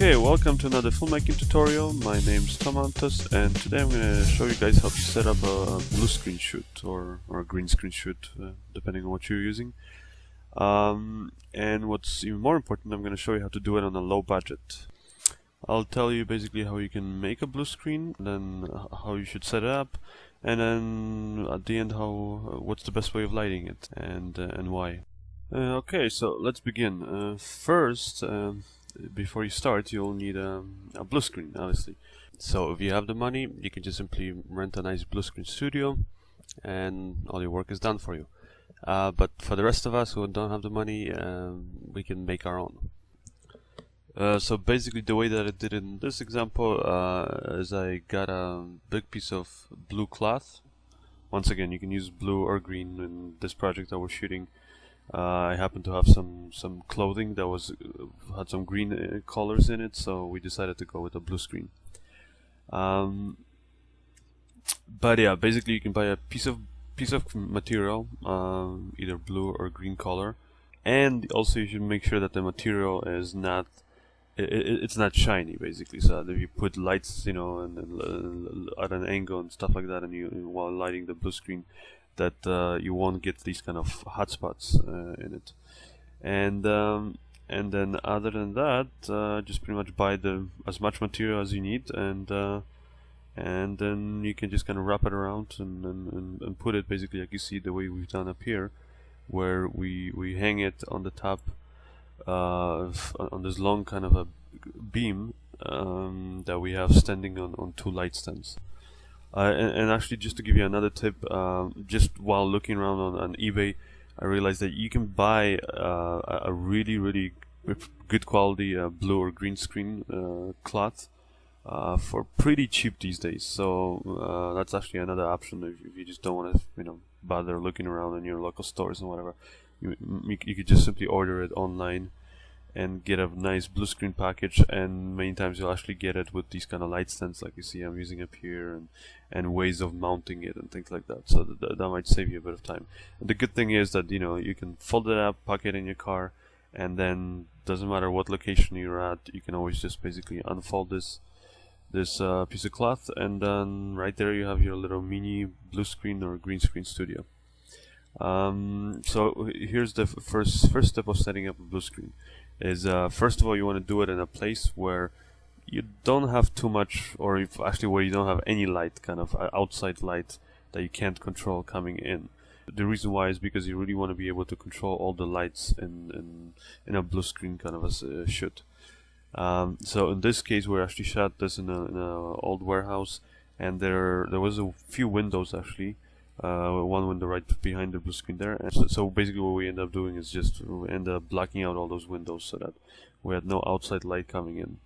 Okay, welcome to another filmmaking tutorial. My name's Tomantas, and today I'm going to show you guys how to set up a blue screen shoot or a green screen shoot, depending on what you're using. And what's even more important, I'm going to show you how to do it on a low budget. I'll tell you basically how you can make a blue screen, then how you should set it up, and then at the end what's the best way of lighting it and why. Okay, so let's begin. First, before you start, you'll need a blue screen, obviously. So if you have the money, you can just simply rent a nice blue screen studio and all your work is done for you. But for the rest of us who don't have the money, we can make our own. So basically the way that I did in this example is I got a big piece of blue cloth. Once again, you can use blue or green in this project that we're shooting. I happen to have some clothing that had some green colors in it, so we decided to go with a blue screen. But yeah, basically you can buy a piece of material, either blue or green color, and also you should make sure that the material is not it's not shiny, basically. So that if you put lights, you know, and at an angle and stuff like that, and while lighting the blue screen, that you won't get these kind of hot spots in it. And then other than that, just pretty much buy as much material as you need, and then you can just kind of wrap it around and put it basically like you see the way we've done up here, where we hang it on the top on this long kind of a beam that we have standing on two light stands. And actually, just to give you another tip, just while looking around on eBay, I realized that you can buy a really good quality blue or green screen cloth for pretty cheap these days. So that's actually another option if you just don't want to, bother looking around in your local stores and whatever. You could just simply order it online and get a nice blue screen package, and many times you'll actually get it with these kind of light stands like you see I'm using up here, and ways of mounting it and things like that, so that might save you a bit of time. And the good thing is that you can fold it up, pack it in your car, and then doesn't matter what location you're at, you can always just basically unfold this piece of cloth, and then right there you have your little mini blue screen or green screen studio. So here's the first step of setting up a blue screen. Is first of all, you want to do it in a place where you don't have too much, or where you don't have any light, kind of outside light that you can't control coming in. The reason why is because you really want to be able to control all the lights in a blue screen kind of a shoot. So in this case, we actually shot this in a old warehouse, and there was a few windows actually. One window right behind the blue screen there, and so basically what we end up doing is just we end up blocking out all those windows so that we had no outside light coming in.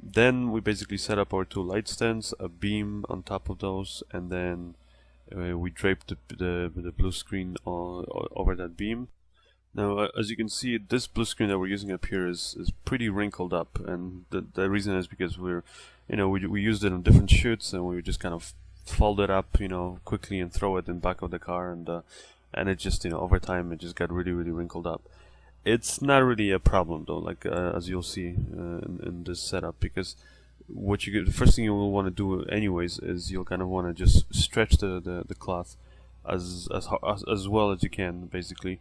Then we basically set up our two light stands, a beam on top of those, and then we draped the blue screen over that beam. Now, as you can see, this blue screen that we're using up here is pretty wrinkled up, and the reason is because we used it on different shoots, and we just kind of fold it up, quickly and throw it in the back of the car, and it just, over time, it just got really wrinkled up. It's not really a problem though, like as you'll see in this setup, because the first thing you will want to do anyways is you'll kind of want to just stretch the cloth as well as you can, basically,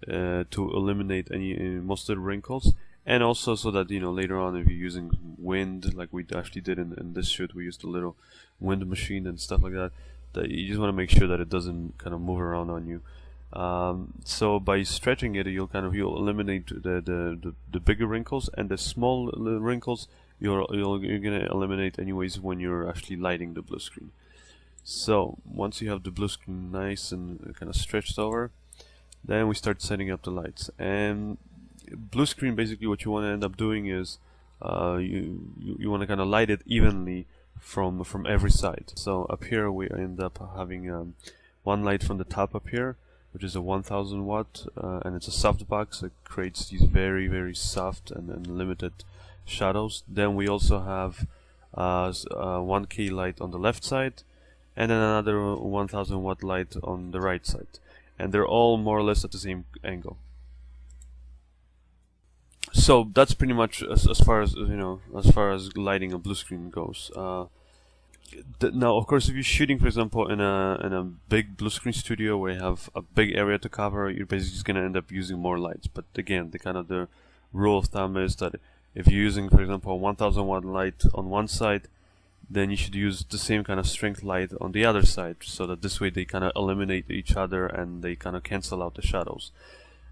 to eliminate most of the wrinkles. And also so that, later on, if you're using wind, like we actually did in this shoot, we used a little wind machine and stuff like that you just want to make sure that it doesn't kind of move around on you. So by stretching it, you'll eliminate the bigger wrinkles, and the small wrinkles you're gonna eliminate anyways when you're actually lighting the blue screen. So once you have the blue screen nice and kind of stretched over, then we start setting up the lights. And blue screen, basically what you want to end up doing is you want to kind of light it evenly from every side. So up here we end up having one light from the top up here, which is a 1000 watt, and it's a softbox. It creates these very soft and limited shadows. Then we also have 1K light on the left side, and then another 1000 watt light on the right side, and they're all more or less at the same angle. So that's pretty much as far as as far as lighting a blue screen goes. Now, of course, if you're shooting, for example, in a big blue screen studio where you have a big area to cover, you're basically just gonna end up using more lights. But again, the rule of thumb is that if you're using, for example, a 1000 watt light on one side, then you should use the same kind of strength light on the other side, so that this way they kind of eliminate each other and they kind of cancel out the shadows.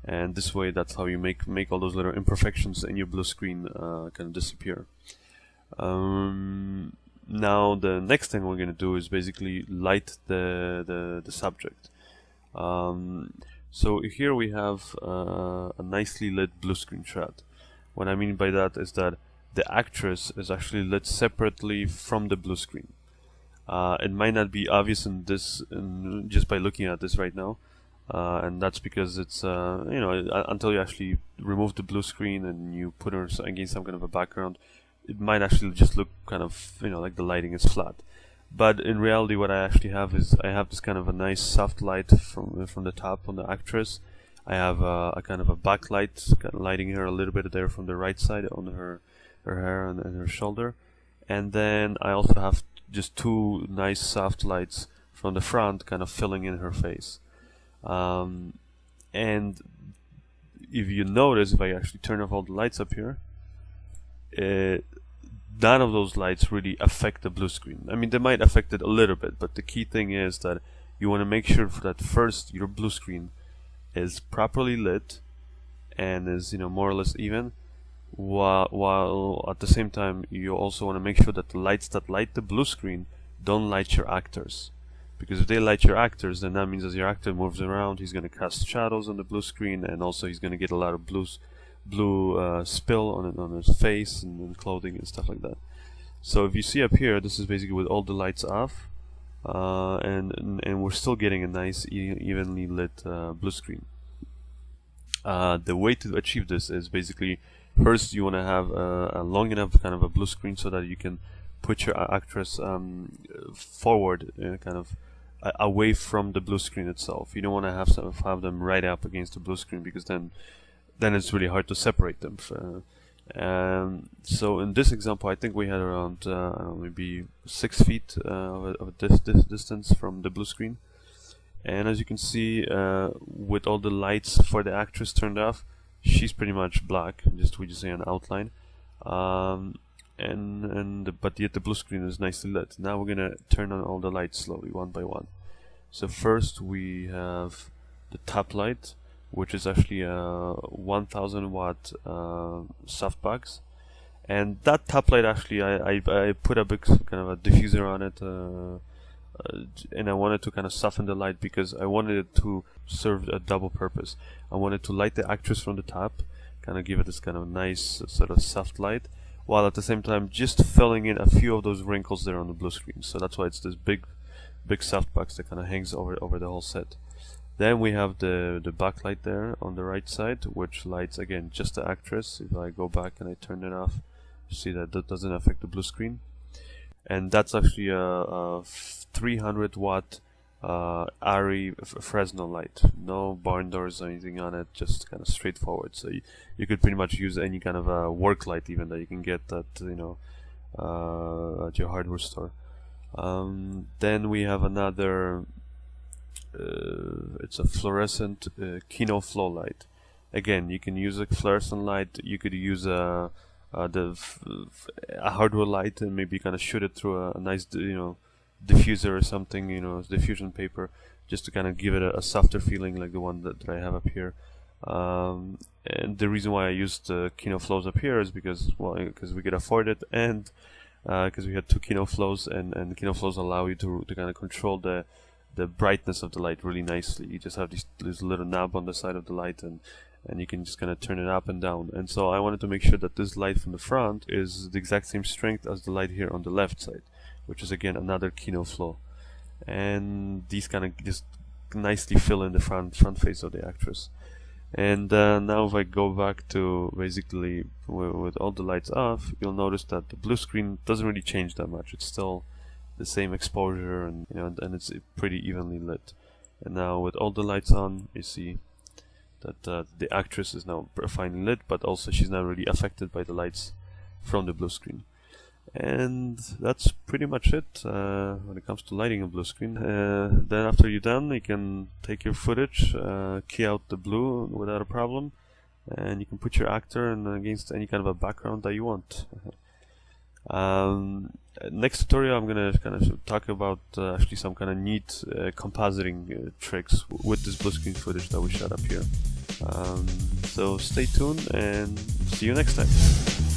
And this way, that's how you make all those little imperfections in your blue screen kind of disappear. Now the next thing we're going to do is basically light the subject. So here we have a nicely lit blue screen shot. What I mean by that is that the actress is actually lit separately from the blue screen. It might not be obvious in this just by looking at this right now, and that's because it's until you actually remove the blue screen and you put her against some kind of a background, it might actually just look kind of like the lighting is flat. But in reality, what I actually have is I have this kind of a nice soft light from the top on the actress. I have a kind of a backlight kind of lighting her a little bit there from the right side on her hair and her shoulder, and then I also have just two nice soft lights from the front kind of filling in her face. And if you notice, if I actually turn off all the lights up here, none of those lights really affect the blue screen. I mean, they might affect it a little bit, but the key thing is that you want to make sure that first your blue screen is properly lit and is more or less even, while at the same time you also want to make sure that the lights that light the blue screen don't light your actors, because if they light your actors, then that means as your actor moves around, he's going to cast shadows on the blue screen, and also he's going to get a lot of blue spill on his face and clothing and stuff like that. So if you see up here, this is basically with all the lights off, and we're still getting a nice evenly lit blue screen. The way to achieve this is basically, first you want to have a long enough kind of a blue screen so that you can put your actress forward, kind of away from the blue screen itself. You don't want to have them right up against the blue screen, because then it's really hard to separate them. So in this example, I think we had around maybe 6 feet of this distance from the blue screen. And as you can see, with all the lights for the actress turned off, she's pretty much black. We just see an outline. But yet the blue screen is nicely lit. Now we're gonna turn on all the lights slowly, one by one. So first we have the top light, which is actually a 1000 watt softbox, and that top light actually I put a big kind of a diffuser on it, and I wanted to kind of soften the light because I wanted it to serve a double purpose. I wanted to light the actress from the top, kind of give it this kind of nice sort of soft light, while at the same time just filling in a few of those wrinkles there on the blue screen. So that's why it's this big softbox that kind of hangs over the whole set. Then we have the backlight there on the right side, which lights again just the actress. If I go back and I turn it off, you see that doesn't affect the blue screen. And that's actually a 300 watt ARRI Fresnel light. No barn doors or anything on it, just kind of straightforward. So you could pretty much use any kind of a work light even that you can get at at your hardware store. Then we have another. It's a fluorescent Kino flow light. Again, you can use a fluorescent light. You could use a hardware light and maybe kind of shoot it through a nice diffuser or something, diffusion paper, just to kind of give it a softer feeling like the one that I have up here. And the reason why I used the Kino flows up here is because we could afford it, and because we had 2 Kino flows, and the Kino flows allow you to kind of control the brightness of the light really nicely. You just have this little knob on the side of the light, and you can just kind of turn it up and down. And so I wanted to make sure that this light from the front is the exact same strength as the light here on the left side, which is again another Kino flow. And these kind of just nicely fill in the front face of the actress. And now if I go back to basically with all the lights off, you'll notice that the blue screen doesn't really change that much. It's still the same exposure, and it's pretty evenly lit. And now with all the lights on, you see that the actress is now finely lit, but also she's now really affected by the lights from the blue screen. And that's pretty much it when it comes to lighting a blue screen. Then after you're done, you can take your footage, key out the blue without a problem, and you can put your actor in against any kind of a background that you want. Next tutorial I'm gonna kind of talk about actually some kind of neat compositing tricks with this blue screen footage that we shot up here. So stay tuned and see you next time.